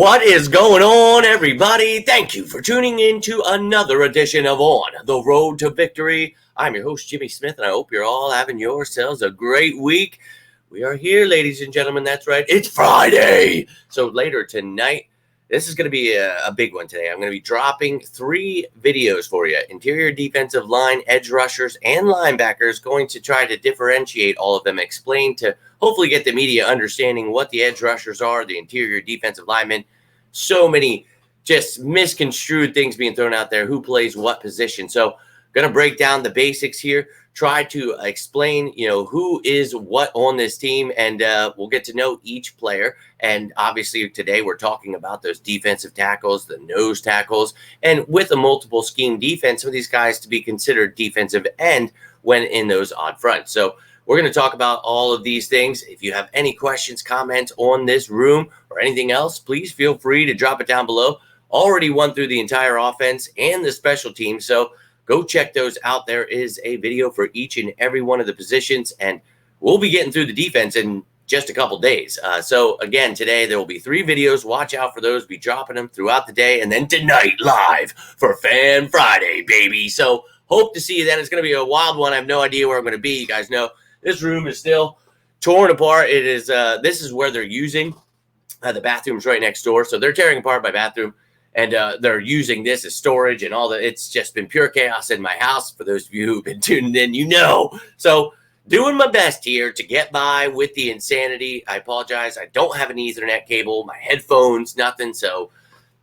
What is going on, everybody? Thank you for tuning in to another edition of On the Road to Victory. I'm your host, Jimmy Smith, and I hope you're all having yourselves a great week. We are here, ladies and gentlemen. That's right. It's Friday. So later tonight, this is going to be a big one today. I'm going to be dropping 3 videos for you. Interior defensive line, edge rushers, and linebackers. Going to try to differentiate all of them, explain to hopefully get the media understanding what the edge rushers are, the interior defensive linemen. So many just misconstrued things being thrown out there. Who plays what position? So going to break down the basics here. Try to explain, who is what on this team, and we'll get to know each player. And obviously today we're talking about those defensive tackles, the nose tackles, and with a multiple scheme defense, some of these guys to be considered defensive end when in those odd fronts. So we're going to talk about all of these things. If you have any questions, comments on this room or anything else, please feel free to drop it down below. Already won through the entire offense and the special teams, so go check those out. There is a video for each and every one of the positions, and we'll be getting through the defense in just a couple days. So again, today there will be 3 videos. Watch out for those. Be dropping them throughout the day, and then tonight live for Fan Friday, baby. So hope to see you then. It's going to be a wild one. I have no idea where I'm going to be. You guys know this room is still torn apart. It is. This is where they're using the bathrooms right next door. So they're tearing apart my bathroom. And they're using this as storage and all that. It's just been pure chaos in my house. For those of you who've been tuning in, So doing my best here to get by with the insanity. I apologize. I don't have an Ethernet cable, my headphones, nothing. So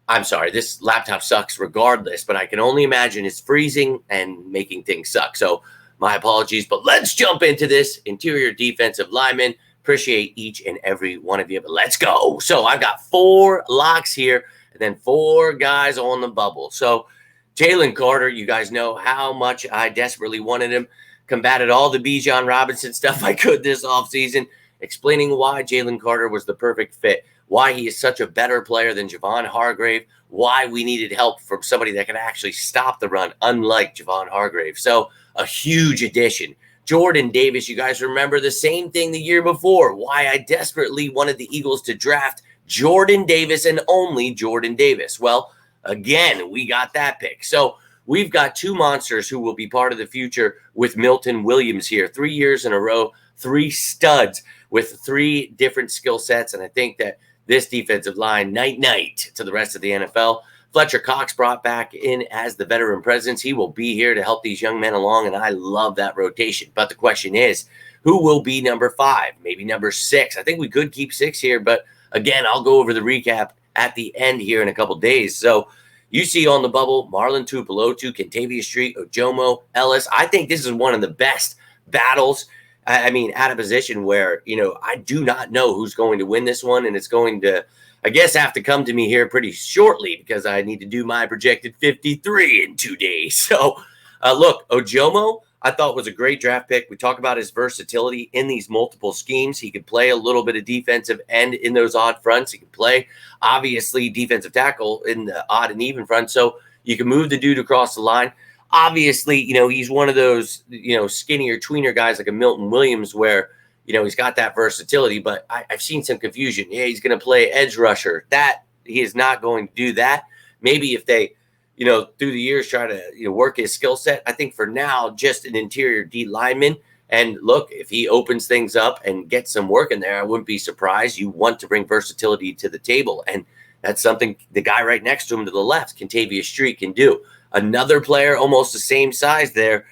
I'm sorry. This laptop sucks regardless, but I can only imagine it's freezing and making things suck. So my apologies, but let's jump into this interior defensive lineman. Appreciate each and every one of you, but let's go. So I've got 4 locks here. And then 4 guys on the bubble. So Jalen Carter, you guys know how much I desperately wanted him. Combated all the Bijan Robinson stuff I could this offseason, explaining why Jalen Carter was the perfect fit, why he is such a better player than Javon Hargrave, why we needed help from somebody that could actually stop the run, unlike Javon Hargrave. So a huge addition. Jordan Davis, you guys remember the same thing the year before, why I desperately wanted the Eagles to draft Jordan Davis and only Jordan Davis. Well, again, we got that pick. So we've got 2 monsters who will be part of the future with Milton Williams here. 3 years in a row, 3 studs with 3 different skill sets. And I think that this defensive line, night to the rest of the NFL. Fletcher Cox brought back in as the veteran presence. He will be here to help these young men along, and I love that rotation. But the question is, who will be number 5, maybe number 6? I think we could keep 6 here, but again, I'll go over the recap at the end here in a couple days. So you see on the bubble, Marlon Tuipulotu, Kentavious Street, Ojomo, Ellis. I think this is one of the best battles. I mean, at a position where, I do not know who's going to win this one. And it's going to, I guess, have to come to me here pretty shortly because I need to do my projected 53 in 2 days. So look, Ojomo, I thought was a great draft pick. We talk about his versatility in these multiple schemes. He could play a little bit of defensive end in those odd fronts. He can play, obviously, defensive tackle in the odd and even front. So you can move the dude across the line. Obviously, he's one of those, skinnier tweener guys like a Milton Williams where, he's got that versatility. But I've seen some confusion. Yeah, he's going to play edge rusher. That he is not going to do that. Maybe if they through the years, try to, work his skill set. I think for now, just an interior D lineman. And look, if he opens things up and gets some work in there, I wouldn't be surprised. You want to bring versatility to the table. And that's something the guy right next to him to the left, Kentavious Street, can do. Another player almost the same size there,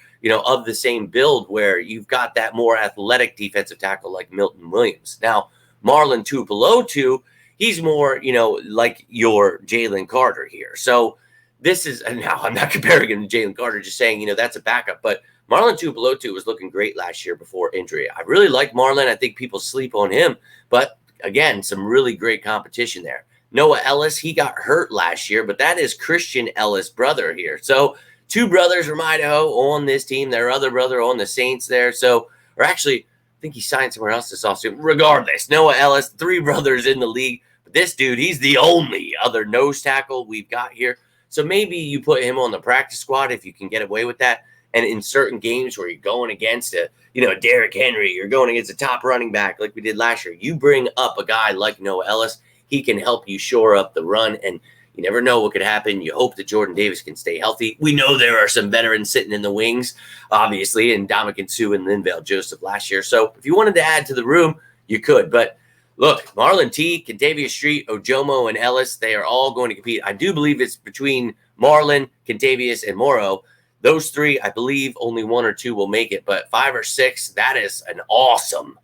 of the same build where you've got that more athletic defensive tackle like Milton Williams. Now, Marlon Tuipulotu, he's more, like your Jalen Carter here. So, this is, and now I'm not comparing him to Jalen Carter, just saying, that's a backup. But Marlon Tuipulotu was looking great last year before injury. I really like Marlon. I think people sleep on him. But again, some really great competition there. Noah Ellis, he got hurt last year, but that is Christian Ellis' brother here. So 2 brothers from Idaho on this team. Their other brother on the Saints there. So, or actually, I think he signed somewhere else this offseason. Regardless, Noah Ellis, 3 brothers in the league. But this dude, he's the only other nose tackle we've got here. So maybe you put him on the practice squad if you can get away with that. And in certain games where you're going against Derrick Henry, you're going against a top running back like we did last year, you bring up a guy like Noah Ellis. he can help you shore up the run. And you never know what could happen. You hope that Jordan Davis can stay healthy. We know there are some veterans sitting in the wings, obviously, and Ndamukong Suh and Linval Joseph last year. So if you wanted to add to the room, you could. But look, Marlon T, Kentavious Street, Ojomo, and Ellis, they are all going to compete. I do believe it's between Marlon, Kentavious, and Morrow. Those three, I believe only one or two will make it. But 5 or 6, that is an awesome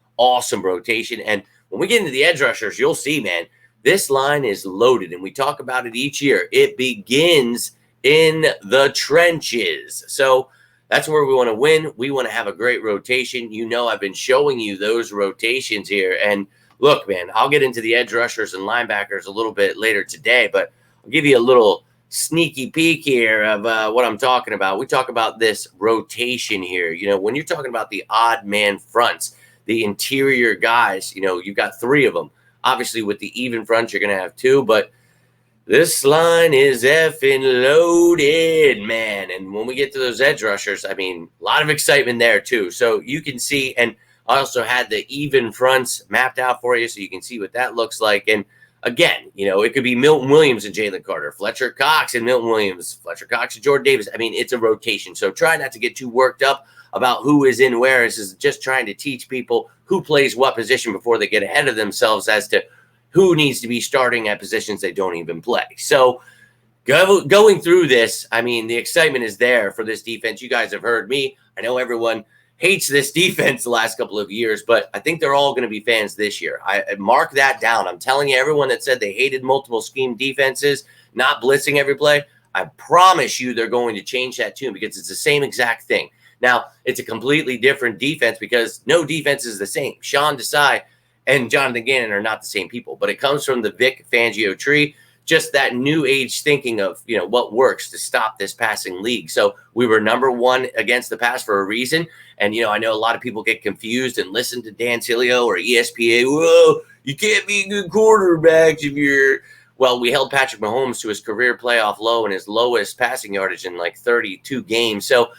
rotation. And when we get into the edge rushers, you'll see, man, this line is loaded. And we talk about it each year. It begins in the trenches. So that's where we want to win. We want to have a great rotation. You know, I've been showing you those rotations here. And look, man, I'll get into the edge rushers and linebackers a little bit later today, but I'll give you a little sneaky peek here of what I'm talking about. We talk about this rotation here. You know, when you're talking about the odd man fronts, the interior guys, you know, you've got 3 of them. Obviously, with the even fronts, you're going to have 2, but this line is effing loaded, man. And when we get to those edge rushers, I mean, a lot of excitement there, too. So you can see, and I also had the even fronts mapped out for you so you can see what that looks like. And again, you know, it could be Milton Williams and Jalen Carter, Fletcher Cox and Milton Williams, Fletcher Cox and Jordan Davis. I mean, it's a rotation. So try not to get too worked up about who is in where. This is just trying to teach people who plays what position before they get ahead of themselves as to who needs to be starting at positions they don't even play. So going through this, I mean, the excitement is there for this defense. You guys have heard me. I know everyone hates this defense the last couple of years, but I think they're all going to be fans this year. I mark that down. I'm telling you, everyone that said they hated multiple scheme defenses, not blitzing every play, I promise you they're going to change that tune because it's the same exact thing. Now, it's a completely different defense because no defense is the same. Sean Desai and Jonathan Gannon are not the same people, but it comes from the Vic Fangio tree. Just that new age thinking of, you know, what works to stop this passing league. So we were number 1 against the pass for a reason. And, you know, I know a lot of people get confused and listen to Dan Tilio or ESPN. Whoa, you can't be a good quarterback if you're – well, we held Patrick Mahomes to his career playoff low and his lowest passing yardage in like 32 games. So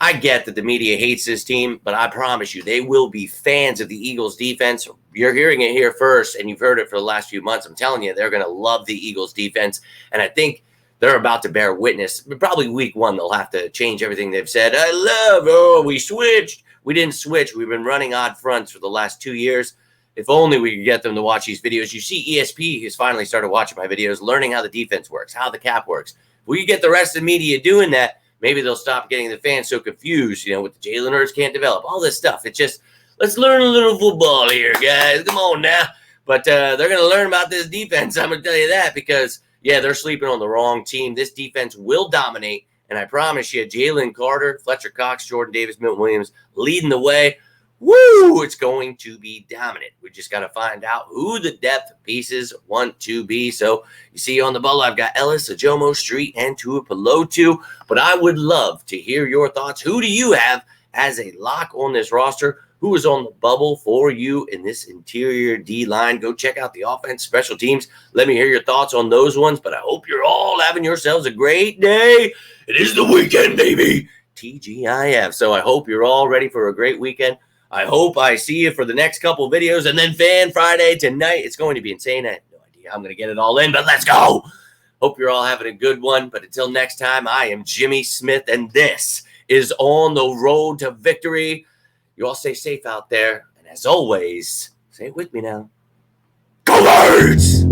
I get that the media hates this team, but I promise you they will be fans of the Eagles defense. You're hearing it here first, and you've heard it for the last few months. I'm telling you, they're going to love the Eagles defense, and I think they're about to bear witness. Probably week 1, they'll have to change everything they've said. We switched. We didn't switch. We've been running odd fronts for the last 2 years. If only we could get them to watch these videos. You see ESP has finally started watching my videos, learning how the defense works, how the cap works. If we get the rest of the media doing that, maybe they'll stop getting the fans so confused, you know, with the Jalen Hurts can't develop, all this stuff. It's just, let's learn a little football here, guys. Come on now. But they're going to learn about this defense. I'm going to tell you that because, yeah, they're sleeping on the wrong team. This defense will dominate. And I promise you, Jalen Carter, Fletcher Cox, Jordan Davis, Milton Williams leading the way. Woo! It's going to be dominant. We just got to find out who the depth pieces want to be. So you see on the bubble, I've got Ellis, Ojomo, Street, and Tuipulotu. But I would love to hear your thoughts. Who do you have as a lock on this roster? Who is on the bubble for you in this interior D-line? Go check out the offense, special teams. Let me hear your thoughts on those ones. But I hope you're all having yourselves a great day. It is the weekend, baby. TGIF. So I hope you're all ready for a great weekend. I hope I see you for the next couple videos. And then Fan Friday tonight. It's going to be insane. I have no idea how I'm going to get it all in, but let's go. Hope you're all having a good one. But until next time, I am Jimmy Smith, and this is On the Road to Victory. You all stay safe out there. And as always, say it with me now. Go Birds!